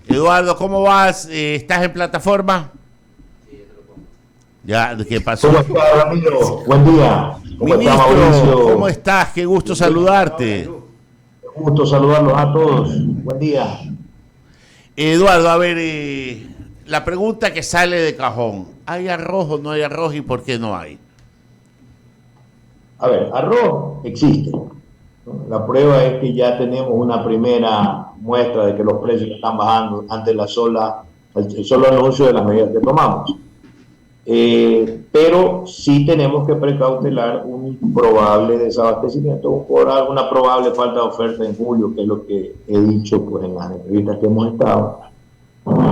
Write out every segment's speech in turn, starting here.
Eduardo, ¿cómo vas? ¿Estás en plataforma? Ya, ¿qué pasó? ¿Cómo está, Ramiro? Buen día. ¿Cómo está, Ministro, Mauricio? ¿cómo estás? Qué gusto saludarte. Un gusto saludarlos a todos. Buen día. Eduardo, a ver, la pregunta que sale de cajón. ¿Hay arroz o no hay arroz y por qué no hay? A ver, arroz existe, ¿no? La prueba es que ya tenemos una primera muestra de que los precios están bajando ante el solo anuncio de las medidas que tomamos. Pero sí tenemos que precautelar un probable desabastecimiento, una probable falta de oferta en julio, que es lo que he dicho pues, en las entrevistas que hemos estado.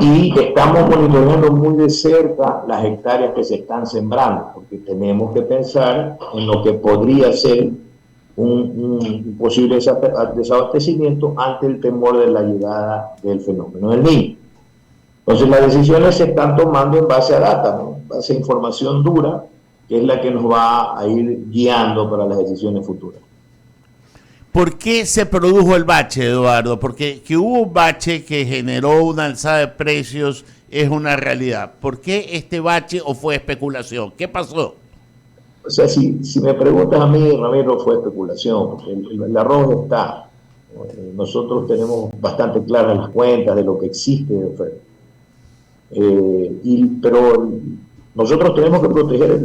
Y estamos monitoreando muy de cerca las hectáreas que se están sembrando, porque tenemos que pensar en lo que podría ser un posible desabastecimiento ante el temor de la llegada del fenómeno del Niño. Entonces las decisiones se están tomando en base a data, ¿no? En base a información dura, que es la que nos va a ir guiando para las decisiones futuras. ¿Por qué se produjo el bache, Eduardo? Porque que hubo un bache que generó una alzada de precios es una realidad. ¿Por qué este bache o fue especulación? ¿Qué pasó? O sea, si me preguntas a mí, Ramiro, fue especulación, porque el arroz está. Nosotros tenemos bastante claras las cuentas de lo que existe de oferta. Pero nosotros tenemos que proteger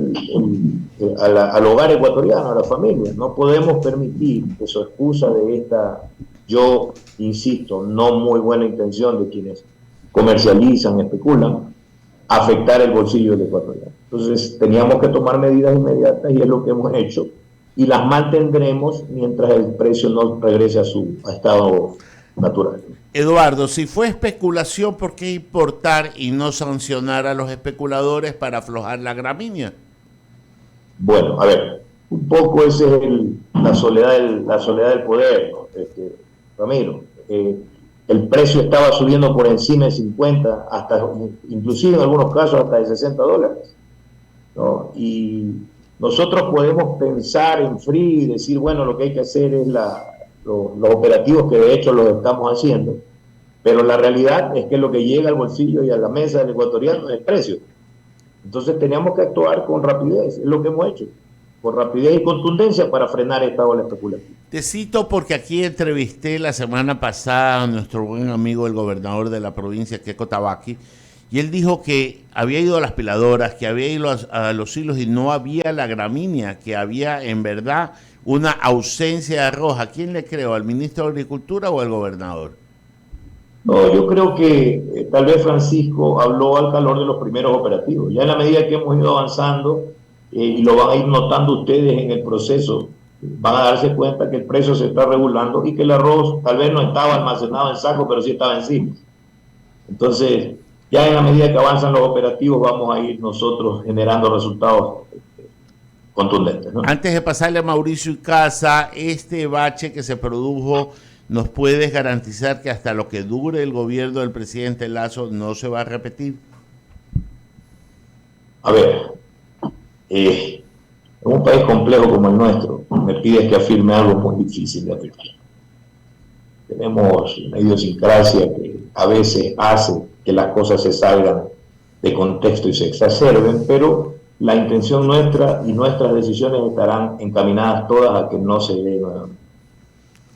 al hogar ecuatoriano, a la familia. No podemos permitir que su excusa de esta, yo insisto, no muy buena intención de quienes comercializan, especulan, afectar el bolsillo del ecuatoriano. Entonces teníamos que tomar medidas inmediatas y es lo que hemos hecho y las mantendremos mientras el precio no regrese a su estado natural. Eduardo, si fue especulación, ¿por qué importar y no sancionar a los especuladores para aflojar la gramínea? Bueno, a ver, un poco esa es la soledad del poder, ¿no? Ramiro. El precio estaba subiendo por encima de 50, hasta, inclusive en algunos casos hasta de $60, ¿no? Y nosotros podemos pensar en frío y decir, bueno, lo que hay que hacer es los operativos que de hecho los estamos haciendo, pero la realidad es que lo que llega al bolsillo y a la mesa del ecuatoriano es el precio. Entonces teníamos que actuar con rapidez, es lo que hemos hecho, con rapidez y contundencia para frenar esta ola especulativa. Te cito porque aquí entrevisté la semana pasada a nuestro buen amigo, el gobernador de la provincia, Keko Tabaqui, y él dijo que había ido a las piladoras, que había ido a los silos y no había la gramínea, que había en verdad una ausencia de arroz. ¿A quién le creo? ¿Al ministro de Agricultura o al gobernador? No, yo creo que tal vez Francisco habló al calor de los primeros operativos. Ya en la medida que hemos ido avanzando, y lo van a ir notando ustedes en el proceso, van a darse cuenta que el precio se está regulando y que el arroz tal vez no estaba almacenado en saco, pero sí estaba encima. Entonces, ya en la medida que avanzan los operativos, vamos a ir nosotros generando resultados contundentes, ¿no? Antes de pasarle a Mauricio Icaza, este bache que se produjo, ¿nos puedes garantizar que hasta lo que dure el gobierno del presidente Lasso no se va a repetir? A ver, en un país complejo como el nuestro, me pides que afirme algo muy difícil de afirmar. Tenemos una idiosincrasia que a veces hace que las cosas se salgan de contexto y se exacerben, pero la intención nuestra y nuestras decisiones estarán encaminadas todas a que no se dé nuevamente.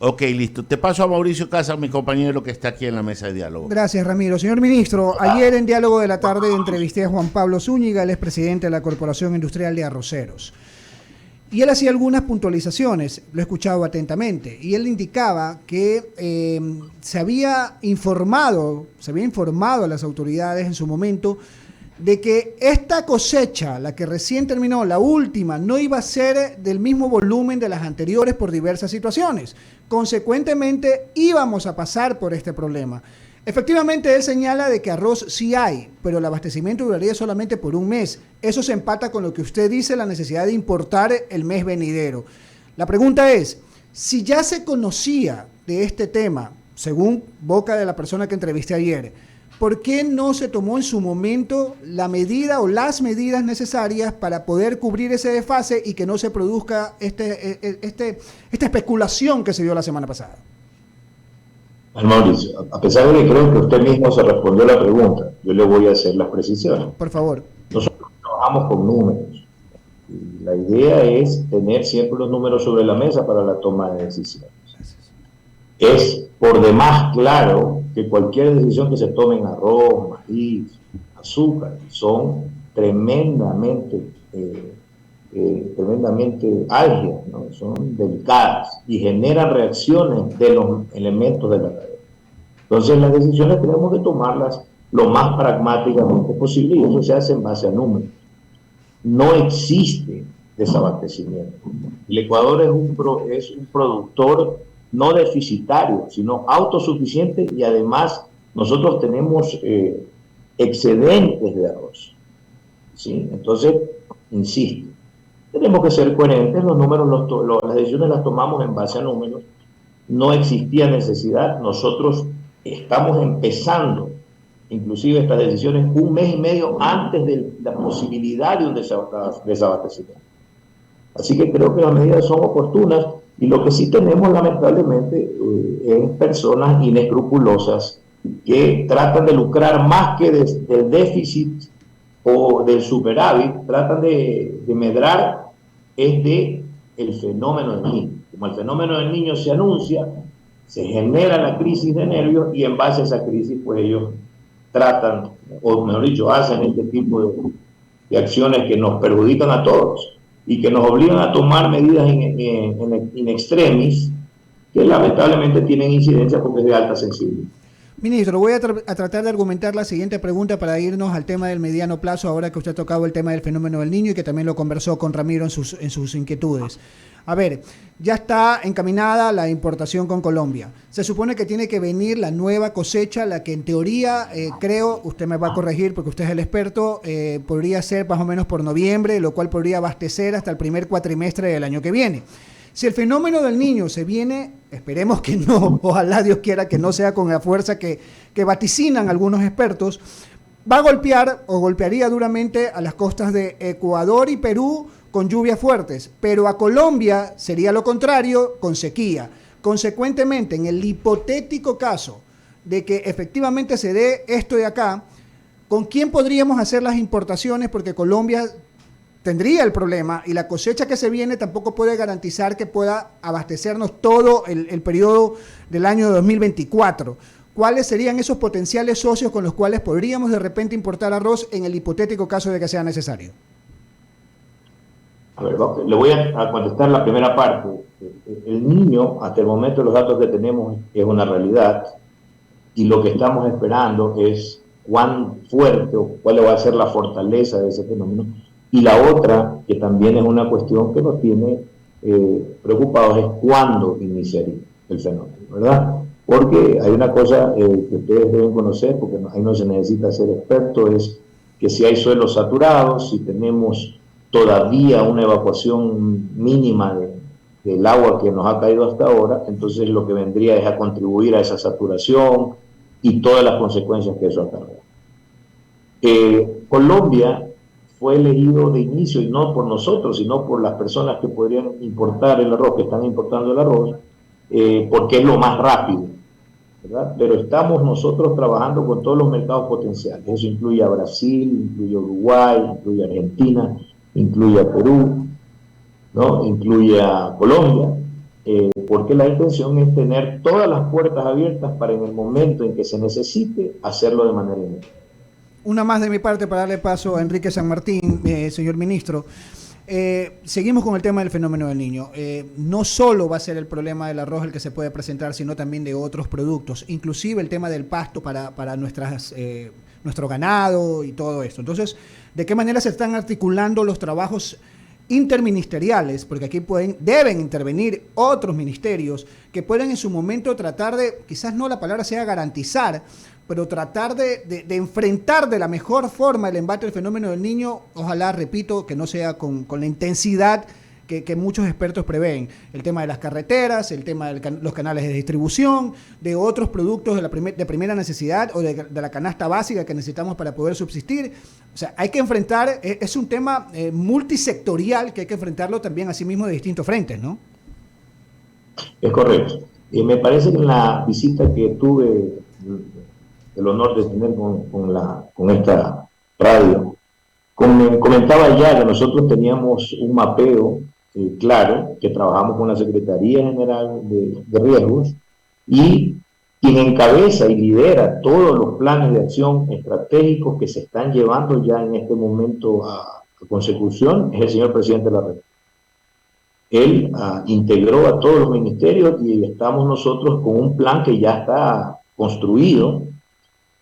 Ok, listo. Te paso a Mauricio Icaza, mi compañero que está aquí en la mesa de diálogo. Gracias, Ramiro. Señor ministro, ayer en Diálogo de la Tarde entrevisté a Juan Pablo Zúñiga, el expresidente de la Corporación Industrial de Arroceros. Y él hacía algunas puntualizaciones, lo he escuchado atentamente, y él indicaba que se había informado a las autoridades en su momento de que esta cosecha, la que recién terminó, la última, no iba a ser del mismo volumen de las anteriores por diversas situaciones. Consecuentemente, íbamos a pasar por este problema. Efectivamente, él señala de que arroz sí hay, pero el abastecimiento duraría solamente por un mes. Eso se empata con lo que usted dice, la necesidad de importar el mes venidero. La pregunta es, si ya se conocía de este tema, según boca de la persona que entrevisté ayer, ¿por qué no se tomó en su momento la medida o las medidas necesarias para poder cubrir ese desfase y que no se produzca esta especulación que se dio la semana pasada? Mauricio, a pesar de que creo que usted mismo se respondió la pregunta, yo le voy a hacer las precisiones. Por favor. Nosotros trabajamos con números. Y la idea es tener siempre los números sobre la mesa para la toma de decisiones. Es por demás claro que cualquier decisión que se tome en arroz, maíz, azúcar, son tremendamente álgidas, ¿no? Son delicadas y generan reacciones de los elementos de la cadena. Entonces las decisiones tenemos que tomarlas lo más pragmáticamente posible y eso se hace en base a números. No existe desabastecimiento. El Ecuador es un productor no deficitario, sino autosuficiente y además nosotros tenemos excedentes de arroz. ¿Sí? Entonces, insisto, tenemos que ser coherentes, los números, las decisiones las tomamos en base a números, no existía necesidad, nosotros estamos empezando inclusive estas decisiones un mes y medio antes de la posibilidad de un desabastecimiento. Así que creo que las medidas son oportunas y lo que sí tenemos lamentablemente es personas inescrupulosas que tratan de lucrar más que del déficit o del superávit, tratan de medrar el fenómeno del niño. Como el fenómeno del niño se anuncia, se genera la crisis de nervios y en base a esa crisis pues ellos tratan, o mejor dicho, hacen este tipo de acciones que nos perjudican a todos y que nos obligan a tomar medidas in extremis que lamentablemente tienen incidencia porque es de alta sensibilidad. Ministro, voy a tratar de argumentar la siguiente pregunta para irnos al tema del mediano plazo, ahora que usted ha tocado el tema del fenómeno del niño y que también lo conversó con Ramiro en sus inquietudes. A ver, ya está encaminada la importación con Colombia. Se supone que tiene que venir la nueva cosecha, la que en teoría, creo, usted me va a corregir porque usted es el experto, podría ser más o menos por noviembre, lo cual podría abastecer hasta el primer cuatrimestre del año que viene. Si el fenómeno del niño se viene, esperemos que no, ojalá Dios quiera que no sea con la fuerza que vaticinan algunos expertos, va a golpear o golpearía duramente a las costas de Ecuador y Perú con lluvias fuertes, pero a Colombia sería lo contrario, con sequía. Consecuentemente, en el hipotético caso de que efectivamente se dé esto de acá, ¿con quién podríamos hacer las importaciones? Porque Colombia tendría el problema y la cosecha que se viene tampoco puede garantizar que pueda abastecernos todo el periodo del año 2024. ¿Cuáles serían esos potenciales socios con los cuales podríamos de repente importar arroz en el hipotético caso de que sea necesario? A ver, le voy a contestar la primera parte. El niño, hasta el momento los datos que tenemos es una realidad y lo que estamos esperando es cuán fuerte o cuál va a ser la fortaleza de ese fenómeno. Y la otra, que también es una cuestión que nos tiene preocupados, es cuándo iniciaría el fenómeno, ¿verdad? Porque hay una cosa que ustedes deben conocer, porque ahí no se necesita ser experto, es que si hay suelos saturados, si tenemos todavía una evacuación mínima del agua que nos ha caído hasta ahora, entonces lo que vendría es a contribuir a esa saturación y todas las consecuencias que eso acarrea. Colombia fue elegido de inicio, y no por nosotros, sino por las personas que podrían importar el arroz, que están importando el arroz, porque es lo más rápido, ¿verdad? Pero estamos nosotros trabajando con todos los mercados potenciales. Eso incluye a Brasil, incluye a Uruguay, incluye a Argentina, incluye a Perú, ¿no? Incluye a Colombia, porque la intención es tener todas las puertas abiertas para en el momento en que se necesite hacerlo de manera inmediata. Una más de mi parte para darle paso a Enrique San Martín, señor ministro. Seguimos con el tema del fenómeno del niño. No solo va a ser el problema del arroz el que se puede presentar, sino también de otros productos, inclusive el tema del pasto para nuestro ganado y todo esto. Entonces, ¿de qué manera se están articulando los trabajos interministeriales? Porque aquí deben intervenir otros ministerios que puedan en su momento tratar de, quizás no la palabra sea garantizar, pero tratar de enfrentar de la mejor forma el embate del fenómeno del niño. Ojalá, repito, que no sea con la intensidad que muchos expertos prevén. El tema de las carreteras, el tema de los canales de distribución, de otros productos de primera necesidad o de la canasta básica que necesitamos para poder subsistir. O sea, hay que enfrentar, es un tema multisectorial que hay que enfrentarlo también a sí mismo de distintos frentes, ¿no? Es correcto. Me parece que en la visita que tuve el honor de tener con esta radio, comentaba ya que nosotros teníamos un mapeo claro, que trabajamos con la Secretaría General de Riesgos, y quien encabeza y lidera todos los planes de acción estratégicos que se están llevando ya en este momento a consecución es el señor presidente de la República. Él integró a todos los ministerios y estamos nosotros con un plan que ya está construido.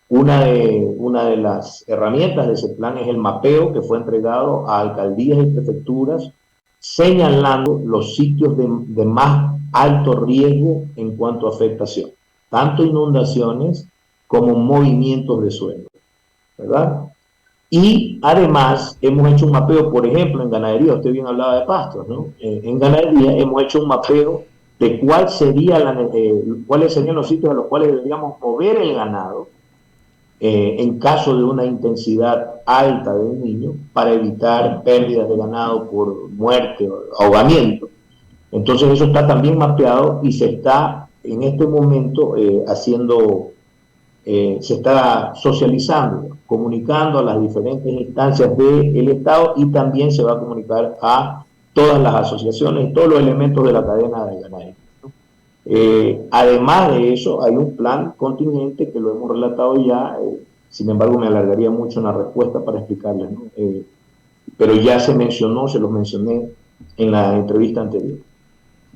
Una de las herramientas de ese plan es el mapeo que fue entregado a alcaldías y prefecturas, señalando los sitios de más alto riesgo en cuanto a afectación, tanto inundaciones como movimientos de suelo, ¿verdad? Y además hemos hecho un mapeo, por ejemplo, en ganadería, usted bien hablaba de pastos, ¿no? En ganadería hemos hecho un mapeo de cuáles serían los sitios a los cuales deberíamos mover el ganado en caso de una intensidad alta de un niño, para evitar pérdidas de ganado por muerte o ahogamiento. Entonces eso está también mapeado y se está en este momento se está socializando, comunicando a las diferentes instancias del Estado, y también se va a comunicar a todas las asociaciones y todos los elementos de la cadena de ganadería. Además de eso, hay un plan contingente que lo hemos relatado ya, sin embargo me alargaría mucho en la respuesta para explicarles, ¿no? Pero ya se los mencioné en la entrevista anterior.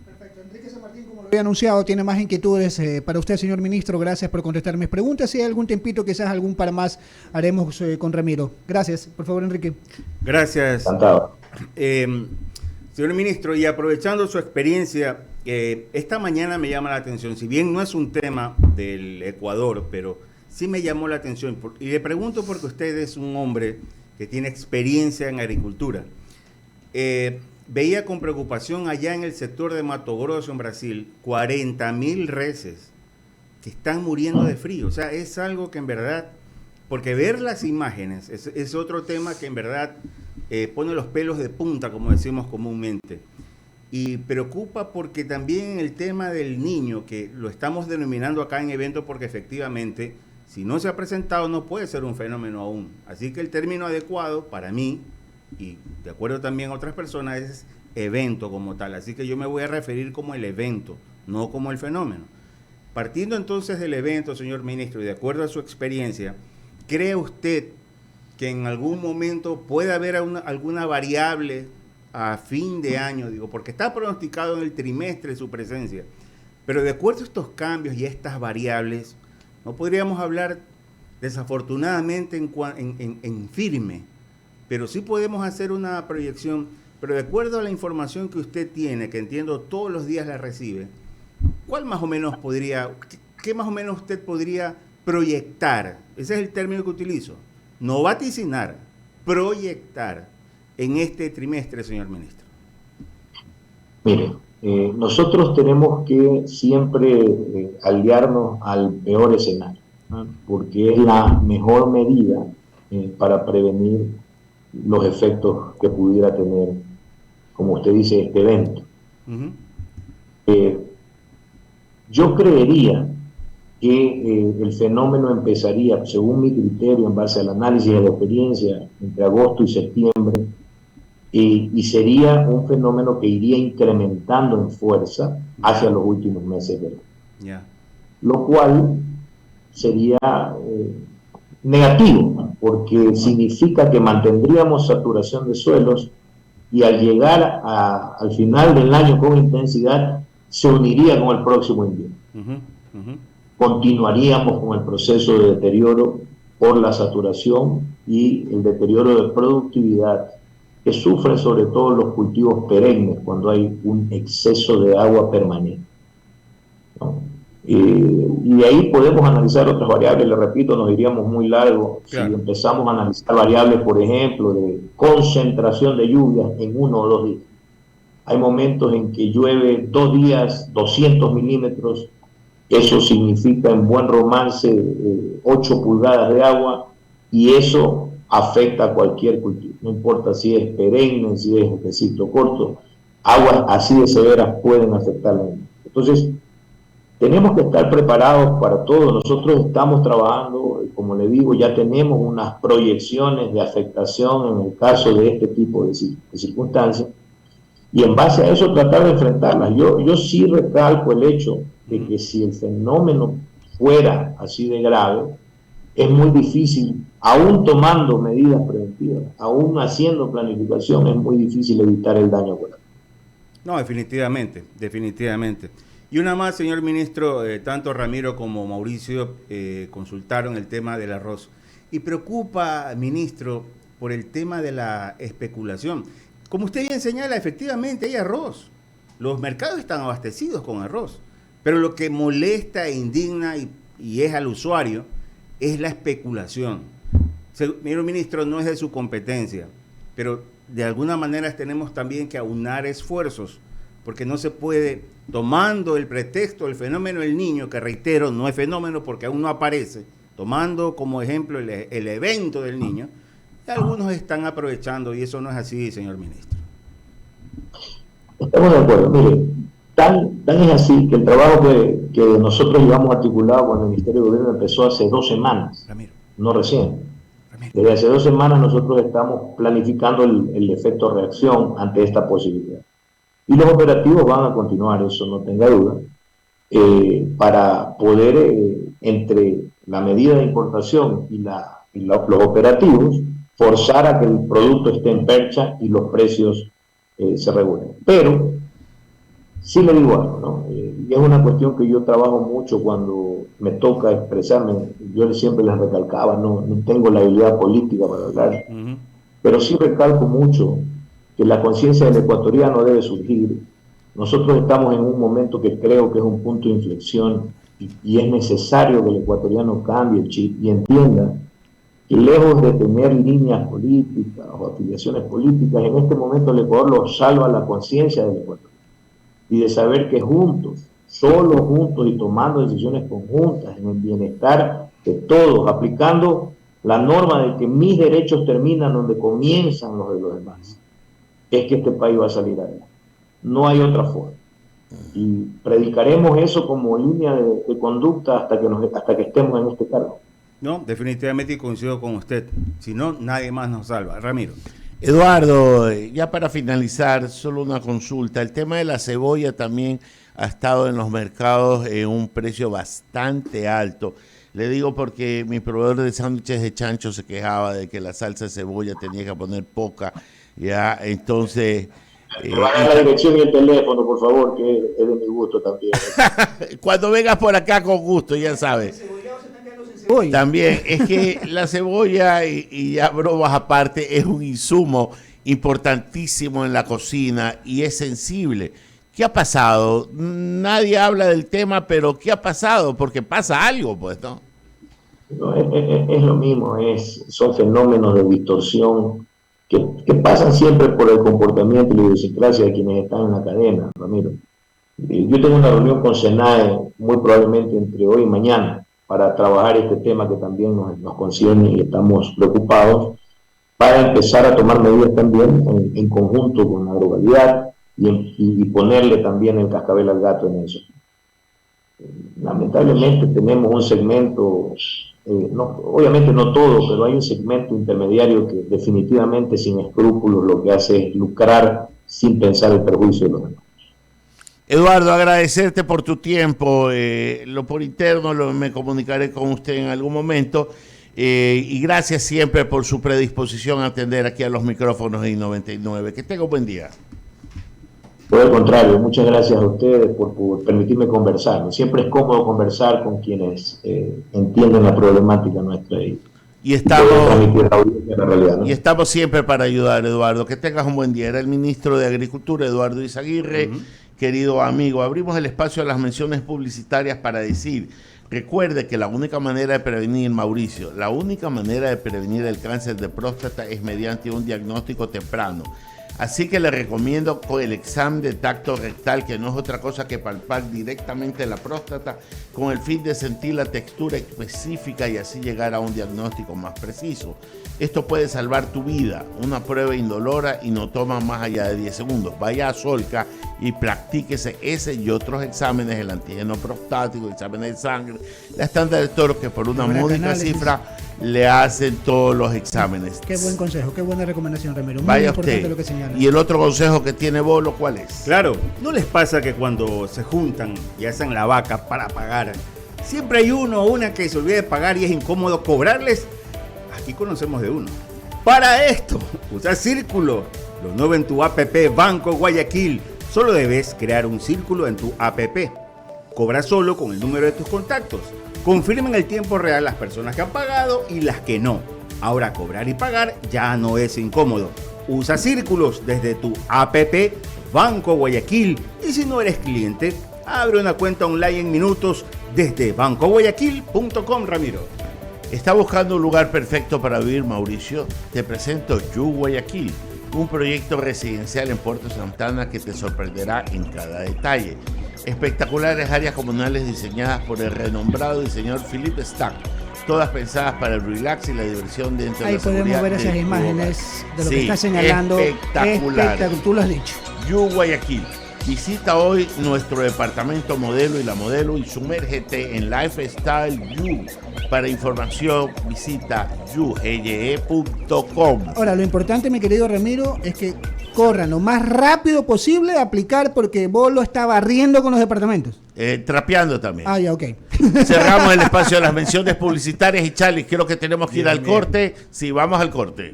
Perfecto. Enrique San Martín, como lo había anunciado, tiene más inquietudes para usted, señor ministro. Gracias por contestar mis preguntas. Si hay algún tempito, quizás algún par más haremos con Ramiro. Gracias. Por favor, Enrique. Gracias. Encantado. Señor ministro, y aprovechando su experiencia, esta mañana me llama la atención, si bien no es un tema del Ecuador, pero sí me llamó la atención, y le pregunto porque usted es un hombre que tiene experiencia en agricultura. Veía con preocupación allá en el sector de Mato Grosso, en Brasil, 40.000 reses que están muriendo de frío. O sea, es algo que en verdad, porque ver las imágenes es otro tema que en verdad pone los pelos de punta, como decimos comúnmente. Y preocupa porque también el tema del niño, que lo estamos denominando acá en evento porque efectivamente, si no se ha presentado, no puede ser un fenómeno aún. Así que el término adecuado para mí, y de acuerdo también a otras personas, es evento como tal. Así que yo me voy a referir como el evento, no como el fenómeno. Partiendo entonces del evento, señor ministro, y de acuerdo a su experiencia, ¿cree usted que en algún momento puede haber alguna variable a fin de año? Digo, porque está pronosticado en el trimestre su presencia, pero de acuerdo a estos cambios y estas variables, no podríamos hablar desafortunadamente en firme, pero sí podemos hacer una proyección. Pero de acuerdo a la información que usted tiene, que entiendo todos los días la recibe, ¿qué más o menos usted podría proyectar? Ese es el término que utilizo. No vaticinar, proyectar en este trimestre, señor ministro. Mire, nosotros tenemos que siempre aliarnos al peor escenario, ¿no? Porque es la mejor medida para prevenir los efectos que pudiera tener, como usted dice, este evento. Yo creería que el fenómeno empezaría, según mi criterio, en base al análisis de la experiencia, entre agosto y septiembre, y sería un fenómeno que iría incrementando en fuerza hacia los últimos meses del año. Lo cual sería negativo, porque significa que mantendríamos saturación de suelos, y al llegar al final del año con intensidad, se uniría con el próximo invierno. Continuaríamos con el proceso de deterioro por la saturación y el deterioro de productividad que sufren sobre todo los cultivos perennes cuando hay un exceso de agua permanente, ¿no? Y de ahí podemos analizar otras variables. Le repito, nos iríamos muy largo. Claro. Si empezamos a analizar variables, por ejemplo, de concentración de lluvias en 1 o 2 días. Hay momentos en que llueve 2 días 200 milímetros. Eso significa en buen romance 8 pulgadas de agua, y eso afecta a cualquier cultivo. No importa si es perenne, si es de ciclo corto, aguas así de severas pueden afectar la vida. Entonces, tenemos que estar preparados para todo. Nosotros estamos trabajando, como le digo, ya tenemos unas proyecciones de afectación en el caso de este tipo de circunstancias, y en base a eso tratar de enfrentarlas. Yo sí recalco el hecho de que si el fenómeno fuera así de grave, es muy difícil, aún tomando medidas preventivas, aún haciendo planificación, es muy difícil evitar el daño colateral. No, definitivamente, definitivamente. Y una más, señor ministro, tanto Ramiro como Mauricio consultaron el tema del arroz. Y preocupa, ministro, por el tema de la especulación. Como usted bien señala, efectivamente hay arroz. Los mercados están abastecidos con arroz. Pero lo que molesta e indigna y es al usuario es la especulación. Señor ministro, no es de su competencia, pero de alguna manera tenemos también que aunar esfuerzos, porque no se puede, tomando el pretexto del fenómeno del niño, que reitero, no es fenómeno porque aún no aparece, tomando como ejemplo el evento del niño, algunos están aprovechando y eso no es así, señor ministro. Estamos de acuerdo. Mire, tan es así que el trabajo que nosotros llevamos articulado con el Ministerio de Gobierno empezó hace 2 semanas, Ramiro. No recién. Desde hace 2 semanas nosotros estamos planificando el efecto reacción ante esta posibilidad. Y los operativos van a continuar, eso no tenga duda, para poder, entre la medida de importación y los operativos, forzar a que el producto esté en percha y los precios se regulen. Pero, sí le digo algo, ¿no? Y es una cuestión que yo trabajo mucho cuando me toca expresarme. Yo siempre les recalcaba, no tengo la habilidad política para hablar, pero sí recalco mucho que la conciencia del ecuatoriano debe surgir. Nosotros estamos en un momento que creo que es un punto de inflexión y es necesario que el ecuatoriano cambie el chip y entienda que lejos de tener líneas políticas o afiliaciones políticas, en este momento el Ecuador lo salva la conciencia del Ecuador y de saber que juntos, solo juntos y tomando decisiones conjuntas en el bienestar de todos, aplicando la norma de que mis derechos terminan donde comienzan los de los demás, es que este país va a salir adelante. No hay otra forma. Y predicaremos eso como línea de conducta hasta que estemos en este cargo. No, definitivamente coincido con usted. Si no, nadie más nos salva. Ramiro. Eduardo, ya para finalizar, solo una consulta. El tema de la cebolla también ha estado en los mercados en un precio bastante alto. Le digo porque mi proveedor de sándwiches de chancho se quejaba de que la salsa de cebolla tenía que poner poca. Ya, entonces... la dirección y el teléfono, por favor, que es de mi gusto también. Cuando vengas por acá, con gusto, ya sabes. También es que la cebolla, y ya bromas aparte, es un insumo importantísimo en la cocina y es sensible. ¿Qué ha pasado? Nadie habla del tema, pero ¿qué ha pasado? Porque pasa algo, pues, ¿no? No, es lo mismo, son fenómenos de distorsión que pasan siempre por el comportamiento y la idiosincrasia de quienes están en la cadena, Ramiro. Yo tengo una reunión con SENAE muy probablemente entre hoy y mañana para trabajar este tema que también nos concierne y estamos preocupados, para empezar a tomar medidas también en conjunto con la agrogalidad y ponerle también el cascabel al gato en eso. Lamentablemente tenemos un segmento, obviamente no todo, pero hay un segmento intermediario que definitivamente sin escrúpulos lo que hace es lucrar sin pensar el perjuicio de los demás. Eduardo, agradecerte por tu tiempo. Lo por interno me comunicaré con usted en algún momento. Y gracias siempre por su predisposición a atender aquí a los micrófonos de I99. Que tenga un buen día. Por el contrario, muchas gracias a ustedes por permitirme conversar. Siempre es cómodo conversar con quienes entienden la problemática nuestra y estamos siempre para ayudar, Eduardo. Que tengas un buen día. Era el ministro de Agricultura, Eduardo Izaguirre. Querido amigo, abrimos el espacio a las menciones publicitarias para decir, recuerde que la única manera de prevenir, Mauricio, la única manera de prevenir el cáncer de próstata es mediante un diagnóstico temprano. Así que le recomiendo con el examen de tacto rectal, que no es otra cosa que palpar directamente la próstata con el fin de sentir la textura específica y así llegar a un diagnóstico más preciso. Esto puede salvar tu vida. Una prueba indolora y no toma más allá de 10 segundos. Vaya a Solca y practíquese ese y otros exámenes, el antígeno prostático, el examen de sangre, la estándar de Toro, que por una módica cifra le hacen todos los exámenes. Qué buen consejo, qué buena recomendación, Ramiro. Muy Vaya importante usted. lo que señala. Y el otro consejo que tiene Bolo, ¿cuál es? Claro, ¿no les pasa que cuando se juntan y hacen la vaca para pagar, siempre hay uno o una que se olvida de pagar y es incómodo cobrarles? Aquí conocemos de uno. Para esto, usa Círculo, lo nuevo en tu APP Banco Guayaquil. Solo debes crear un círculo en tu APP. Cobra solo con el número de tus contactos. Confirma en el tiempo real las personas que han pagado y las que no. Ahora cobrar y pagar ya no es incómodo. Usa Círculos desde tu APP Banco Guayaquil. Y si no eres cliente, abre una cuenta online en minutos desde bancoguayaquil.com, Ramiro. ¿Está buscando un lugar perfecto para vivir, Mauricio? Te presento You Guayaquil, un proyecto residencial en Puerto Santana que te sorprenderá en cada detalle. Espectaculares áreas comunales diseñadas por el renombrado diseñador Philippe Stack, todas pensadas para el relax y la diversión dentro de Ahí la seguridad. podemos ver esas imágenes de lo que está señalando. Espectacular. Tú lo has dicho. You Guayaquil. Visita hoy nuestro departamento modelo y la modelo y sumérgete en Lifestyle You. Para información visita yueye.com. Ahora, lo importante, mi querido Ramiro, es que corran lo más rápido posible a aplicar porque Bolo está barriendo con los departamentos. Trapeando también. Ah, ya, ok. Cerramos el espacio de las menciones publicitarias y Charlie, creo que tenemos que ir al corte. Sí, vamos al corte.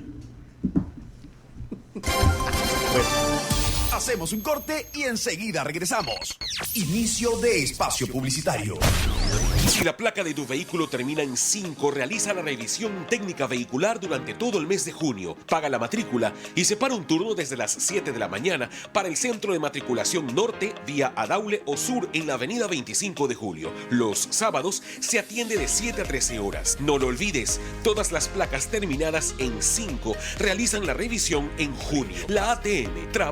Hacemos un corte y enseguida regresamos. Inicio de espacio publicitario. Si la placa de tu vehículo termina en 5, realiza la revisión técnica vehicular durante todo el mes de junio. Paga la matrícula y separa un turno desde las 7 de la mañana para el Centro de Matriculación Norte, vía Adaule o Sur en la avenida 25 de Julio. Los sábados se atiende de 7 a 13 horas. No lo olvides, todas las placas terminadas en 5 realizan la revisión en junio. La ATM trabaja